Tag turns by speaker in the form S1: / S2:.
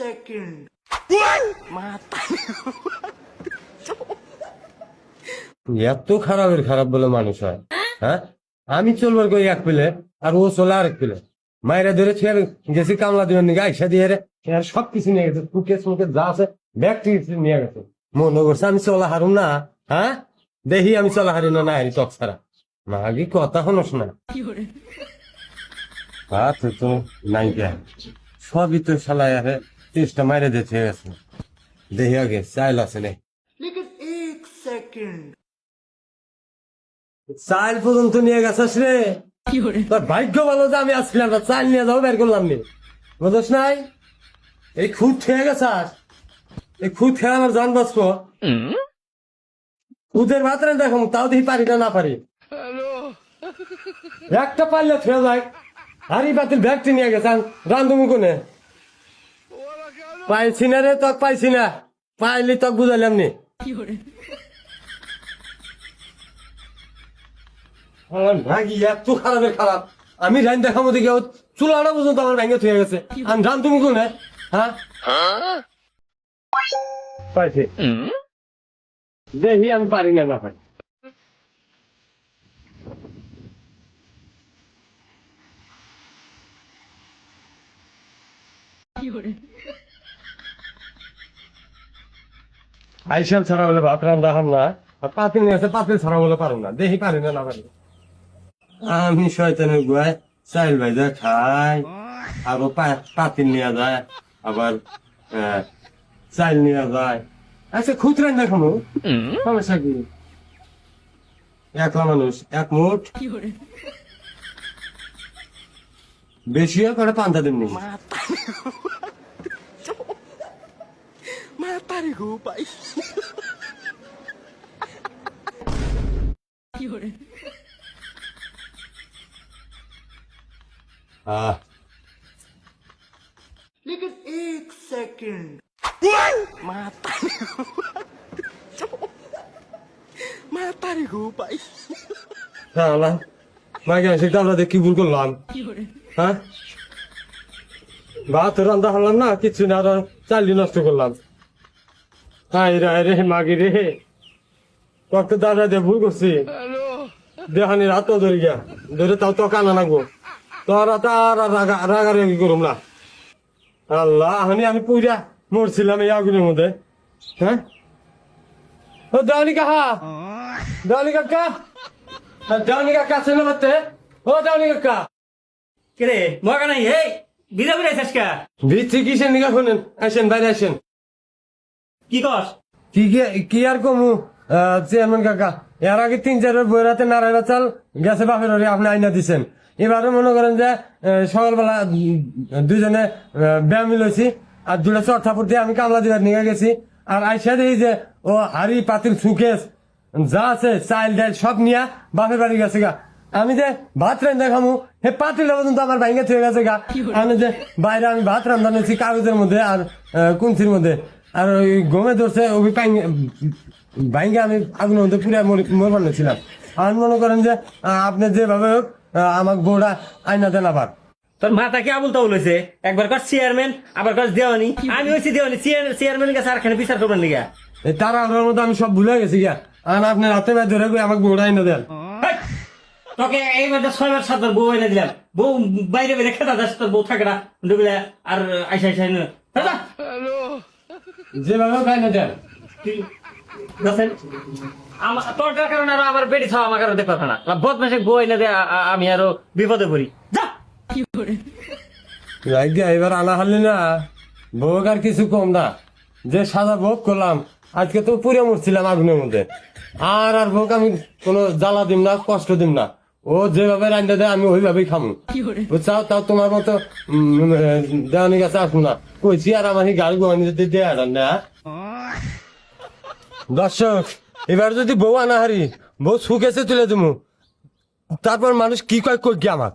S1: second.
S2: এত খারাপের খারাপ বলে মানুষ হয়, হ্যাঁ? আমি চলবার কই এক পেলে আর ও চলে আরেক পেলে মায়েরা ধরে ছেড়ে গেছি কামলা দিবেন নাকি আইসা দিয়ে আর সবকিছু নিয়ে গেছে, টুকে সুকে যা আছে ব্যাগ নিয়ে গেছে। মনে করছে আমি চলা হারুম না, হ্যাঁ? দেখি আমি চলা হারি না হারি চক ছাড়া না আগে কথা হনস না। আচ্ছা তো নাই কে সবই তো শালায় আরে চেষ্টা মাইরে দিতে গেছে। দেখি আগে চাইল আছে নে
S1: लेकिन एक second.
S2: চাইল পর্যন্ত নিয়ে গেছিস রে। তোর ভাগ্য ভালো যে আমি আসছিলাম না, চাইল নিয়ে যাবো বের করলাম নি, বুঝছ নাই? এই খুদ খেয়ে গেছাস, এই খুদ খেয়ে আমার জান বাঁচবো। খুদের ভাত রান দেখো তাও দেখি পারি না পারি, একটা পারলে ছুঁয়ে যায়। হারি বাতিল ব্যাগটি নিয়ে গেছেন রান্ধুমু কোনে পাইছি না রে, তক পাইছি না, পাইলি তক বুঝাইলাম নি। ভাগি এত খারাপের খারাপ, আমি রান দেখার মধ্যে গিয়ে চুলাটা পর্যন্ত আমার ভেঙে থুয়ে গেছে। আমি রান তুমি কোনে, হ্যাঁ? পাইছি দেখি আমি পারি না পারি। আইসাল ছাড়া বলে ভাত রান্না হাম না, আর পাতিল নিয়ে আছে পাতিল ছাড়া বলে পারো না, দেখি পারি না পারি। আমি শয়তানের গুয়ায় চাইল ভাইজা খাই, আরো পাতিল নিয়ে যায়, আবার চাইল নিয়ে যায়। আচ্ছা খুদ রান্না খামো, সমস্যা কি? একলা মানুষ এক মুঠ বেশি করে পান্তা দিন নেই।
S1: Matarik ko pa. लेकिन एक second. Matarik ko pa.
S2: আমরা কি ভুল করলাম, হ্যাঁ? ভাত রান্না হলাম না কিছু না, চালি নষ্ট করলাম। হাই রে মাগি রে, কত দাদা দিয়ে ভুল করছি, দেহানি রাত ধরে গিয়া ধরে তাও তো কানা নাগবো, তোরা তো আর রাগারাগি করুম না। আল্লাহ আমি পুরা মরছিলাম এই আগুনের মধ্যে, হ্যাঁ? ও দাওনি কাহা, দাওনি কাকা, দাওনি কাকা আছে না মারতে? ও দাওনি কাকা
S3: কেরে মগা নাই এই বিদা বিদায় শেষকা
S2: ভিত্তি কিসের নিকা শুনেন, আসেন বাইরে আসেন।
S3: কি কস?
S2: কি আর কমু চেয়ারম্যান কাকা, এর আগে 3-4 বইরাতে নারায়ণা চাল গেছে বাপের বাড়ি, আপনি আইনা দিচ্ছেন। এবারে মনে করেন যে সকালবেলা দুজনে ব্যায়াম লইছি আর 2টা চট থাপুর দিয়ে আমি কামলা দিবার নিয়ে গেছি। আর আইসা দেখি যে ও হাড়ি পাতিল সুকেস যা আছে চাইল ডাইল সব নিয়ে বাপের বাড়ি গেছে গা। আমি যে ভাত রান্ধা খামু হে পাতিল পর্যন্ত আমার ভাইঙ্গা থয়ে গেছে গা। আমি যে বাইরে আমি ভাত রান্ধা নিয়েছি কাগজের মধ্যে আর কুঞ্চির মধ্যে, আর ওই গমে ধরছে ওই ভাইঙ্গা আমি আগুনের মধ্যে পুরা মরবার ছিলাম। আর মনে করেন যে আপনি যেভাবে হোক আমাকে বউটা আইনা দেন। আবার
S3: তোর মাথা কি আবুল তাবুল হয়েছে? একবার কর চেয়ারম্যান, আবার কর দেওয়ানি। আমি হয়েছি দেওয়ানি, চেয়ারম্যান কাছে আর খানে বিচার করবেন লিগা
S2: এই তারা আমার মধ্যে আমি সব ভুলে গেছি গিয়া। আর আপনি রাতে ভাই ধরে আমাকে বউটা আইনা দেন।
S3: তোকে এইবার 6-7 বউ এনে দিলাম, বউ বাইরে বাইরে খেতা যাস, তোর বউ থাকে না ডুবলে আর আইসা
S2: যেভাবে হোক আইনা দেন।
S3: তোর কারণে আরো আমার বেড়ি ছাওয়া আমার দেখতে পারে না, বদমাসে বউ এনে দিয়ে আমি আরো বিপদে পড়ি। যা
S2: এবার আনা হলি না ভোগ আর কিছু কম না, যে সাজা ভোগ করলাম আজকে তো পুরে মরছিলাম আগুনের মধ্যে। আর ভোগ আমি কোনো জ্বালা দিম না, কষ্ট দিম না, ও যেভাবে রান্না দেয় আমি ওইভাবেই খামু, বুঝছাও? তাও তোমার মতো দেওয়ানি কাছে আসবো না কইছি। আর আমার গাড়ি গোয়ানি যদি দেয়া না। দর্শক এবার যদি বউ আনা হারি বউ সুখেছে তুলে দিমু, তারপর মানুষ কি কয় কই আমাক।